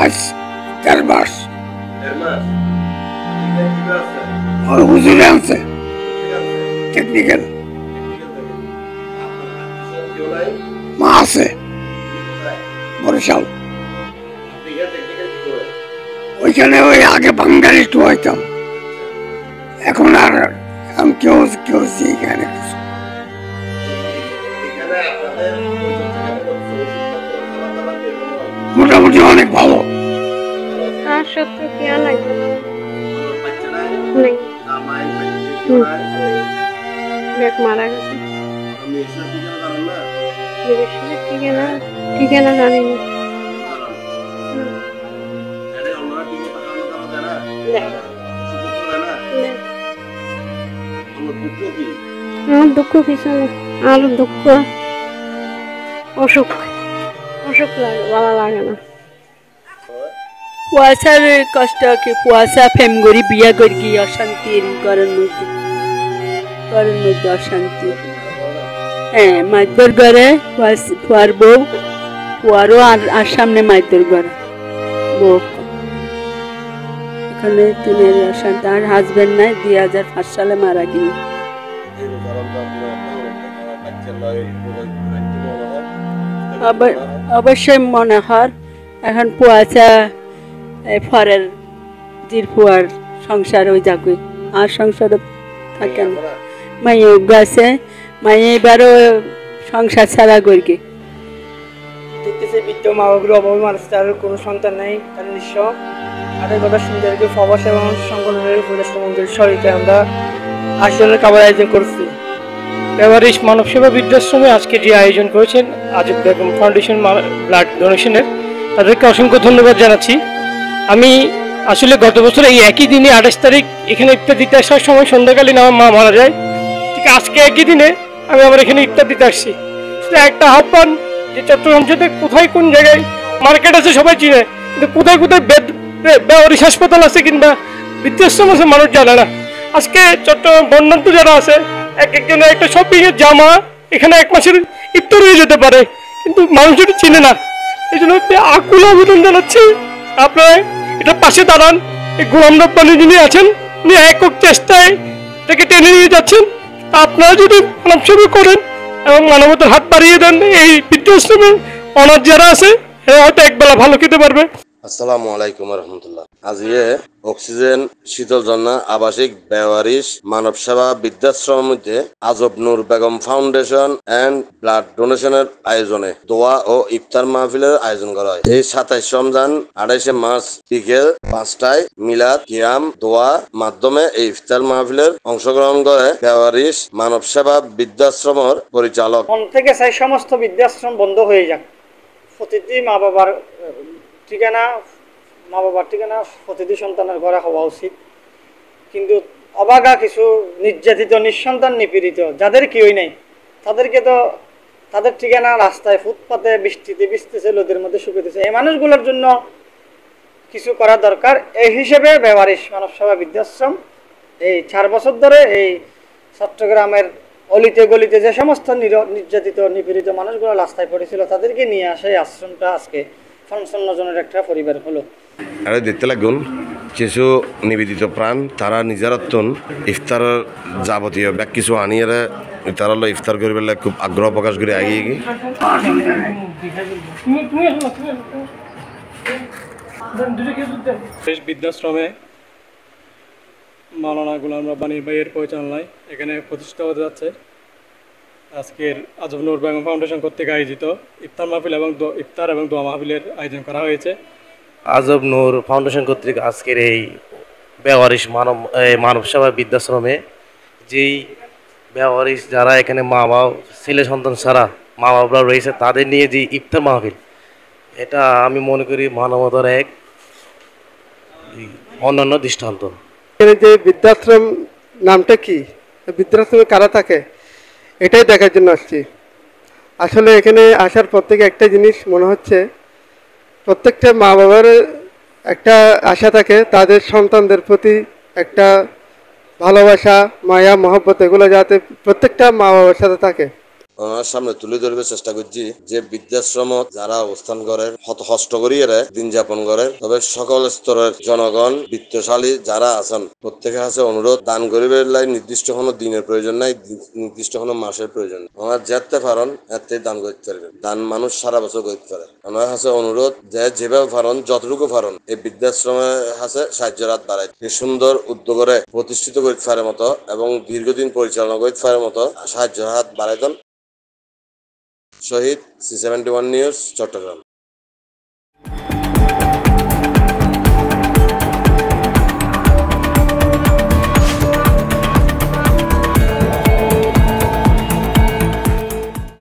আজ 4 মাস। হুজুরে আনছে টেকনিক্যাল। মা আছে বরিশাল। ওইখানে ওই আগে বাঙালি একটু হইতাম, এখন আর কেউ কেউ এখানে মোটামুটি অনেক ভালো। মারা গেছে ঠিকানা জানি না। দুঃখ কিছু না, আর দুঃখ অসুখ অসুখ লাগে, ভালো লাগে না। কুয়াশার কষ্ট কি, কুয়াশা ফেম করি বিয়া করি অশান্তি ঘরের মধ্যে অশান্তি। হ্যাঁ, মাইদর ঘরে ফুয়ার বউ, ফুয়ারও আর সামনে মাইদর ঘরে বউ। এখানে তিনের অশান্তি। আর হাজবেন্ড নাই, 2005 সালে মারা গিয়ে। অবশ্যই মনে হয় এখন কুয়াশা ফরের জির ফুয়ার সংসার ওই যাকে আর সংসারে থাকে না। মাইয়ে গাছে মাইয়ে এবারও সংসার ছাড়া করি দেখতেছে বৃদ্ধ মা বাবার অভাবে মানুষ, তার কোনো সন্তান নেই, তার নিঃস্ব। তাদের কথা শুনতে প্রবাস এবং সংগঠনের উপদেষ্টা মন্ত্রীর সহিতে আমরা 80 জনের খাবার আয়োজন করছি। ব্যবহারিক মানব সেবা বৃদ্ধাশ্রমে আজকে যে আয়োজন করেছেন আজব বেগম ফাউন্ডেশন ব্লাড ডোনেশনের, তাদেরকে অসংখ্য ধন্যবাদ জানাচ্ছি। আমি আসলে গত বছর এই একই দিনে 28 তারিখ এখানে ইফতার দিতে আসার সময় সন্ধ্যাকালীন আমার মা মারা যায়। ঠিক আজকে একই দিনে আমি আবার এখানে ইফতার দিতে আসছি। সেটা একটা আহ্বান যে চট্টগ্রাম জেলাতে কোথায় কোন জায়গায় মার্কেট আছে সবাই চিনে, কিন্তু কোথায় কোথায় ব্যবহারিক হাসপাতাল আছে কিংবা বৃদ্ধাশ্রম আছে মানুষ জানে না। আজকে চট্টগ্রাম বন্যান্ত যারা আছে একজনের একটা শপিং এর জামা এখানে 1 মাসের ইফতার হয়ে যেতে পারে, কিন্তু মানুষ যদি চিনে না। এই জন্য আকুল আবেদন জানাচ্ছি, আপনারা এটা পাশে দাঁড়ান। এই গোলাম রব্বানী যিনি আছেন উনি একক চেষ্টায় তাকে টেনে নিয়ে যাচ্ছেন। আপনারা যদি মানব সেবা করেন এবং মানবতার হাত বাড়িয়ে দেন, এই বৃদ্ধাশ্রমের অনাথ যারা আছে এরা হয়তো একবেলা ভালো খেতে পারবে। আসসালামু আলাইকুম রহমতুল্লাহ। আজকে অক্সিজেন শীতল জন্না আবাসিক ব্যবহারিক মানব সেবা বৃদ্ধাশ্রমের মধ্যে আজব নূর বেগম ফাউন্ডেশন এন্ড ব্লাড ডোনেশনের আয়োজনে দোয়া ও ইফতার মাহফিলের আয়োজন করা হয়। এই 27 রমজান 28 মার্চ বিকেল 5টায় মিলাদ কিয়াম দোয়া মাধ্যমে এই ইফতার মাহফিলের অংশগ্রহণ করে ব্যবহারিক মানব সেবা বৃদ্ধাশ্রমের পরিচালক। মন থেকে চাই সমস্ত বৃদ্ধাশ্রম বন্ধ হয়ে যাক। প্রতিটি মা বাবার ঠিকানা প্রতিটি সন্তানের ঘরে হওয়া উচিত। কিন্তু অবাগা কিছু নির্যাতিত নিঃসন্তান নিপীড়িত যাদের কেউই নেই, তাদেরকে তো তাদের ঠিকানা রাস্তায় ফুটপাতে বৃষ্টিতে ভিজতেছে, লোদের মধ্যে শুকাইতেছে। এই মানুষগুলোর জন্য কিছু করা দরকার। এই হিসেবে ব্যবহারিক মানব সেবা বৃদ্ধাশ্রম এই 4 বছর ধরে এই চট্টগ্রামের অলিতে গলিতে যে সমস্ত নির্যাতিত নিপীড়িত মানুষগুলো রাস্তায় পড়েছিল তাদেরকে নিয়ে আসে এই আশ্রমটা আজকে 55 জনের একটা পরিবার হলো। আরে দেখতে লাগুন কিছু নিবেদিত প্রাণ তারা নিজেরাতন ইফতারের যাবতীয় ব্যাগ কিছু আনিয়ে তারা ইফতার করবে খুব আগ্রহ প্রকাশ করে এগিয়ে গিয়ে বৃদ্ধাশ্রমে মাওলানা গোলাম রব্বানী ভাইয়ের পরিচালনায় এখানে প্রতিষ্ঠা হতে যাচ্ছে আজকের আজব নূর বেগম ফাউন্ডেশন কর্তৃক আয়োজিত ইফতার মাহফিল এবং ইফতার এবং দোয়া মাহফিলের আয়োজন করা হয়েছে। আজব নূর ফাউন্ডেশন কর্তৃক আজকের এই ব্যবহারিক মানব সেবা বৃদ্ধাশ্রমে যেই ব্যবহারিক যারা এখানে মা বাবা ছেলে সন্তান ছাড়া মা বাবা রয়েছে তাদের নিয়ে যে ইফতার মাহফিল, এটা আমি মনে করি মানবতার এক অন্যান্য দৃষ্টান্ত। যে বৃদ্ধাশ্রম নামটা কি, বৃদ্ধাশ্রমে কারা থাকে এটাই দেখার জন্য আসছি। আসলে এখানে আসার পর থেকে একটা জিনিস মনে হচ্ছে, প্রত্যেকটা মা বাবার একটা আশা থাকে তাদের সন্তানদের প্রতি একটা ভালোবাসা মায়া মহব্বত এগুলো যাতে প্রত্যেকটা মা বাবার সাথে থাকে। ওনার সামনে তুলে ধরবে চেষ্টা করছি যে বৃদ্ধাশ্রম যারা অবস্থান করে হষ্ট করিয়ে দিন যাপন করে, তবে সকল স্তরের জনগণ বৃত্তশালী যারা আছেন প্রত্যেকের কাছে অনুরোধ দান করিবে লাই নির্দিষ্ট কোনো দিনের প্রয়োজন নাই, নির্দিষ্ট কোনো মাসের প্রয়োজন নাই। ওনার যেতে পারেন এতে দান করতে পারবেন। দান মানুষ সারা বছর করতে পারে। ওনার কাছে অনুরোধ যে যেভাবে পারেন যতটুকু পারেন এই বৃদ্ধাশ্রমের কাছে সাহায্যের হাত বাড়াই এই সুন্দর উদ্যোগে প্রতিষ্ঠিত করতে পারে মতো এবং দীর্ঘদিন পরিচালনা করতে পারে মতো সাহায্যের হাত বাড়াই দেন। শহীদ C71 নিউজ, চট্টগ্রাম।